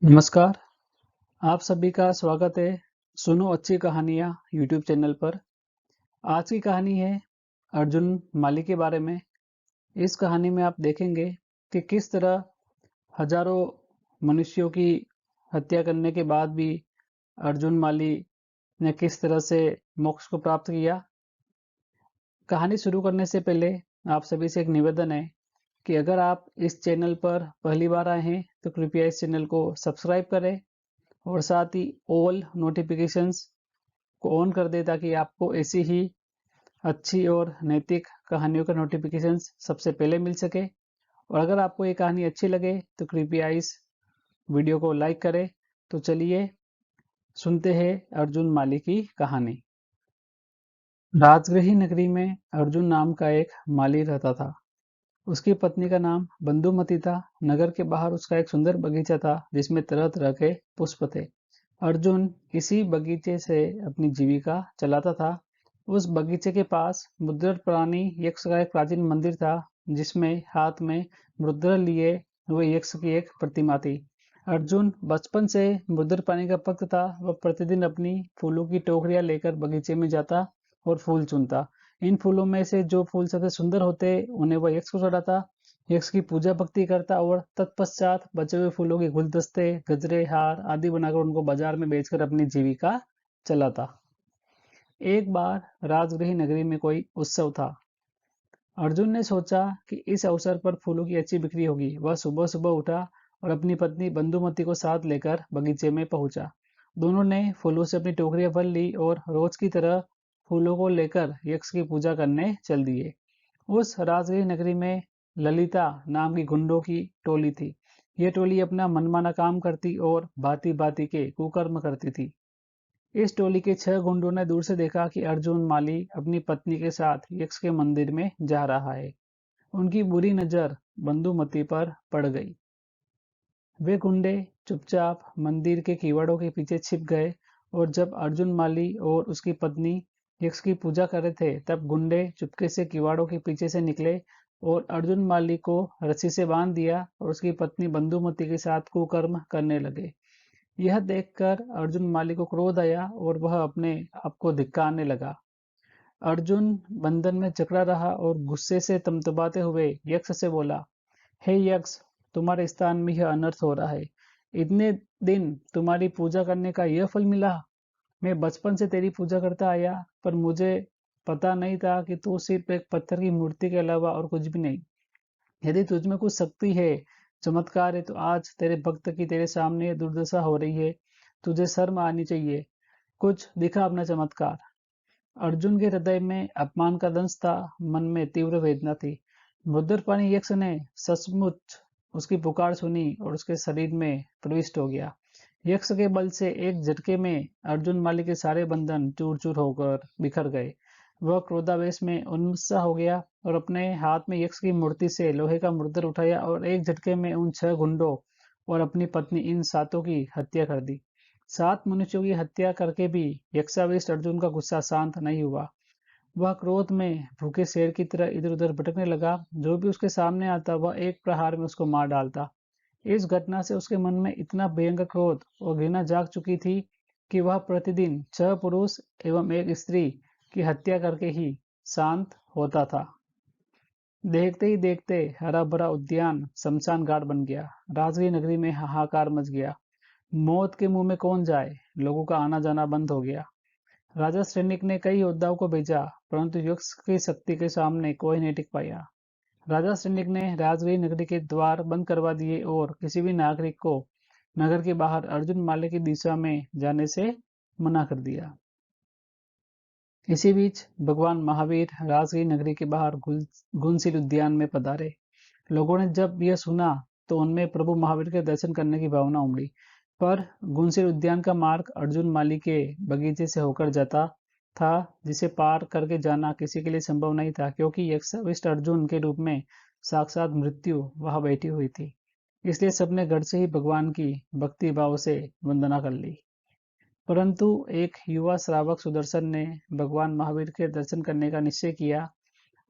नमस्कार, आप सभी का स्वागत है सुनो अच्छी कहानियाँ यूट्यूब चैनल पर। आज की कहानी है अर्जुन माली के बारे में। इस कहानी में आप देखेंगे कि किस तरह हजारों मनुष्यों की हत्या करने के बाद भी अर्जुन माली ने किस तरह से मोक्ष को प्राप्त किया। कहानी शुरू करने से पहले आप सभी से एक निवेदन है कि अगर आप इस चैनल पर पहली बार आए हैं तो कृपया इस चैनल को सब्सक्राइब करें और साथ ही ऑल नोटिफिकेशंस को ऑन कर दे ताकि आपको ऐसी ही अच्छी और नैतिक कहानियों का नोटिफिकेशंस सबसे पहले मिल सके। और अगर आपको ये कहानी अच्छी लगे तो कृपया इस वीडियो को लाइक करें। तो चलिए सुनते हैं अर्जुन माली की कहानी। राजगृही नगरी में अर्जुन नाम का एक माली रहता था। उसकी पत्नी का नाम बंधुमती था। नगर के बाहर उसका एक सुंदर बगीचा था जिसमें तरह तरह के पुष्प थे। अर्जुन इसी बगीचे से अपनी जीविका चलाता था। उस बगीचे के पास मुद्दर प्राणी यक्ष का एक प्राचीन मंदिर था जिसमें हाथ में मुद्र लिए हुए यक्ष की एक प्रतिमा थी। अर्जुन बचपन से मुद्दर प्राणी का भक्त था। वह प्रतिदिन अपनी फूलों की टोकरियां लेकर बगीचे में जाता और फूल चुनता। इन फूलों में से जो फूल सबसे सुंदर होते उन्हें वह यक्ष को चढ़ाता। यक्ष की पूजा भक्ति करता और तत्पश्चात बचे हुए फूलों के गुलदस्ते, गजरे, हार आदि बनाकर उनको बाजार में बेचकर अपनी जीविका चलाता। एक बार राजगृही नगरी में कोई उत्सव था। अर्जुन ने सोचा कि इस अवसर पर फूलों की अच्छी बिक्री होगी। वह सुबह सुबह उठा और अपनी पत्नी बंधुमती को साथ लेकर बगीचे में पहुंचा। दोनों ने फूलों से अपनी टोकरियां भर ली और रोज की तरह फूलों को लेकर यक्ष की पूजा करने चल दिए। उस राजगीर नगरी में ललिता नाम की गुंडों की टोली थी। ये टोली अपना मनमाना काम करती और भांति भांति के कुकर्म करती थी। इस टोली के 6 गुंडों ने दूर से देखा कि अर्जुन माली अपनी पत्नी के साथ यक्ष के मंदिर में जा रहा है। उनकी बुरी नजर बंधुमती पर पड़ गई। वे गुंडे चुपचाप मंदिर के किवाड़ों के पीछे छिप गए और जब अर्जुन माली और उसकी पत्नी यक्ष की पूजा कर रहे थे तब गुंडे चुपके से किवाड़ों के पीछे से निकले और अर्जुन माली को रस्सी से बांध दिया और उसकी पत्नी बंधुमती के साथ कुकर्म करने लगे। यह देखकर अर्जुन माली को क्रोध आया और वह अपने आप को धिक्कारने लगा। अर्जुन बंधन में जकड़ा रहा और गुस्से से तमतमाते हुए यक्ष से बोला, हे यक्ष, तुम्हारे स्थान में यह अनर्थ हो रहा है। इतने दिन तुम्हारी पूजा करने का यह फल मिला। मैं बचपन से तेरी पूजा करता आया पर मुझे पता नहीं था कि तू सिर्फ एक पत्थर की मूर्ति के अलावा और कुछ भी नहीं। यदि तुझ में कुछ शक्ति है, चमत्कार है तो आज तेरे भक्त की तेरे सामने ये दुर्दशा हो रही है। तुझे शर्म आनी चाहिए। कुछ दिखा अपना चमत्कार। अर्जुन के हृदय में अपमान का दंश था। मन में तीव्र वेदना थी। मुद्दरपाणी यक्ष ने सचमुच उसकी पुकार सुनी और उसके शरीर में प्रविष्ट हो गया। यक्ष के बल से एक झटके में अर्जुन माली के सारे बंधन चूर चूर होकर बिखर गए। वह क्रोधावेश में उन्मत्त हो गया और अपने हाथ में यक्ष की मूर्ति से लोहे का मुद्दर उठाया और एक झटके में उन 6 गुंडों और अपनी पत्नी इन सातों की हत्या कर दी। 7 मनुष्यों की हत्या करके भी यक्षाविष्ट अर्जुन का गुस्सा शांत नहीं हुआ। वह क्रोध में भूखे शेर की तरह इधर-उधर भटकने लगा। जो भी उसके सामने आता वह एक प्रहार में उसको मार डालता। इस घटना से उसके मन में इतना भयंकर क्रोध और घृणा जाग चुकी थी कि वह प्रतिदिन 6 पुरुष एवं एक स्त्री की हत्या करके ही शांत होता था। देखते ही देखते हरा भरा उद्यान शमशान घाट बन गया। राजगीर नगरी में हाहाकार मच गया। मौत के मुंह में कौन जाए। लोगों का आना जाना बंद हो गया। राजा सैनिक ने कई योद्धाओं को भेजा परंतु यक्ष की शक्ति के सामने कोई नहीं टिक पाया। राजा सैनिक ने राजगीर नगरी के द्वार बंद करवा दिए और किसी भी नागरिक को नगर के बाहर अर्जुन माले की दिशा में जाने से मना कर दिया। इसी बीच भगवान महावीर राजगीर नगरी के बाहर गुलशील उद्यान में पधारे। लोगों ने जब यह सुना तो उनमें प्रभु महावीर के दर्शन करने की भावना उमड़ी। पर गुलशील उद्यान का मार्ग अर्जुन माली के बगीचे से होकर जाता था जिसे पार करके जाना किसी के लिए संभव नहीं था क्योंकि यक्षविष्ट अर्जुन के रूप में साक्षात मृत्यु वहां बैठी हुई थी। इसलिए सबने घर से ही भगवान की भक्ति भाव से वंदना कर ली। परंतु एक युवा श्रावक सुदर्शन ने भगवान महावीर के दर्शन करने का निश्चय किया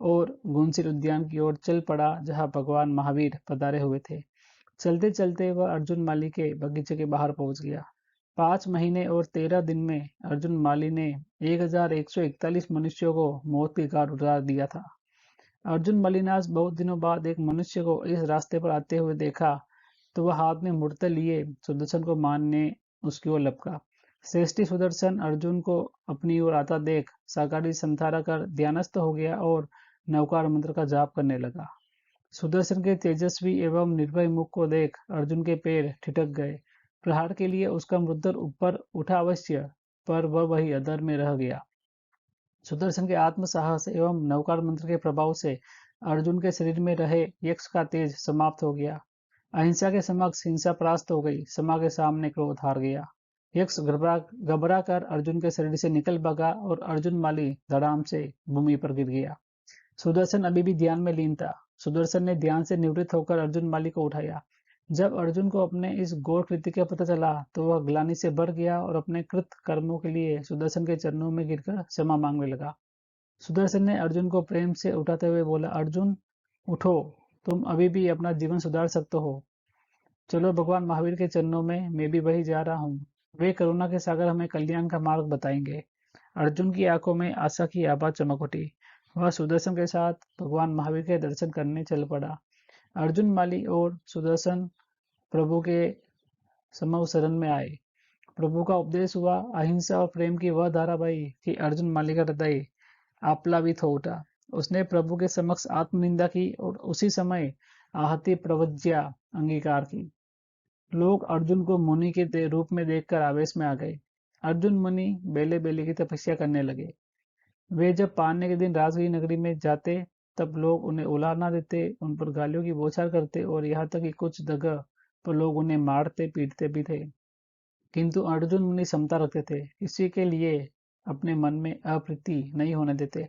और गुलशील उद्यान की ओर चल पड़ा जहां भगवान महावीर पधारे हुए थे। चलते चलते वह अर्जुन माली के बगीचे के बाहर पहुंच गया। 5 महीने और 13 दिन में अर्जुन माली ने 1141 मनुष्यों को मौत के घाट उतार दिया था। अर्जुन माली ने आज बहुत दिनों बाद एक मनुष्य को इस रास्ते पर आते हुए देखा, तो वह हाथ में मूर्ति लिए सुदर्शन को मारने उसकी ओर लपका। श्रेष्ठी सुदर्शन अर्जुन को अपनी ओर आता देख साकारी संथारा कर ध्यानस्थ हो गया और नवकार मंत्र का जाप करने लगा। सुदर्शन के तेजस्वी एवं निर्भय मुख को देख अर्जुन के पैर ठिठक गए। प्रहार के लिए उसका मुद्दर ऊपर उठा अवश्य, पर वह वही अधर में रह गया। सुदर्शन के आत्म साहस एवं नवकार मंत्र के प्रभाव से अर्जुन के शरीर में रहे यक्ष का तेज समाप्त हो गया। अहिंसा के समक्ष हिंसा परास्त हो गई, समा के सामने क्रोध हार गया। यक्ष घबरा कर अर्जुन के शरीर से निकल भागा और अर्जुन माली धड़ाम से भूमि पर गिर गया। सुदर्शन अभी भी ध्यान में लीन था। सुदर्शन ने ध्यान से निवृत्त होकर अर्जुन माली को उठाया। जब अर्जुन को अपने इस घोर कृत्य का पता चला, तो वह ग्लानि से भर गया और अपने कृत कर्मों के लिए सुदर्शन के चरणों में गिरकर क्षमा मांगने लगा। सुदर्शन ने अर्जुन को प्रेम से उठाते हुए बोला, अर्जुन उठो, तुम अभी भी अपना जीवन सुधार सकते हो। चलो भगवान महावीर के चरणों में मैं भी वही जा रहा हूँ। वे करुणा के सागर हमें कल्याण का मार्ग बताएंगे। अर्जुन की आंखों में आशा की आभा चमक उठी। वह सुदर्शन के साथ भगवान महावीर के दर्शन करने चल पड़ा। अर्जुन माली और सुदर्शन प्रभु के समूह शरण में आए। प्रभु का उपदेश हुआ। अहिंसा और प्रेम की वह धारा बही कि अर्जुन माली का हृदय आप्लावित हो उठा। उसने प्रभु के समक्ष आत्मनिंदा की और उसी समय आहति प्रवज्या अंगीकार की। लोग अर्जुन को मुनि के रूप में देखकर आवेश में आ गए। अर्जुन मुनि बेले बेले की तपस्या करने लगे। वे जब पारने के दिन राजगीर नगरी में जाते, तब लोग उन्हें उलाहना देते, उन पर गालियों की बौछार करते और यहाँ तक कि कुछ जगह पर लोग उन्हें मारते पीटते भी थे। किंतु अर्जुन मुनि समता रखते थे, किसी के लिए अपने मन में अप्रीति नहीं होने देते।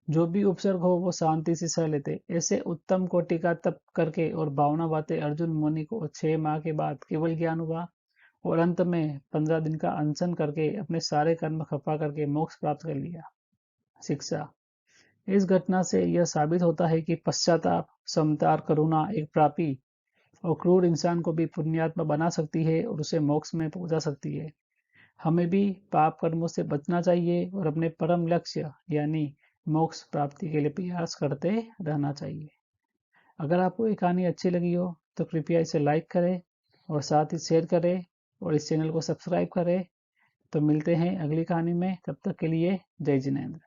जो भी उपसर्ग हो वो शांति से सह लेते। ऐसे उत्तम कोटि का तप करके और भावना बातें अर्जुन मुनि को 6 माह के बाद केवल ज्ञान हुआ और अंत में 15 दिन का अनशन करके अपने सारे कर्म खपा करके मोक्ष प्राप्त कर लिया। शिक्षा: इस घटना से यह साबित होता है कि पश्चाताप, समता और करुणा एक पापी और क्रूर इंसान को भी पुण्यात्मा बना सकती है और उसे मोक्ष में पहुंचा सकती है। हमें भी पाप कर्मों से बचना चाहिए और अपने परम लक्ष्य यानी मोक्ष प्राप्ति के लिए प्रयास करते रहना चाहिए। अगर आपको ये कहानी अच्छी लगी हो तो कृपया इसे लाइक करें और साथ ही शेयर करें और इस चैनल को सब्सक्राइब करें। तो मिलते हैं अगली कहानी में, तब तक के लिए जय जिनेंद्र।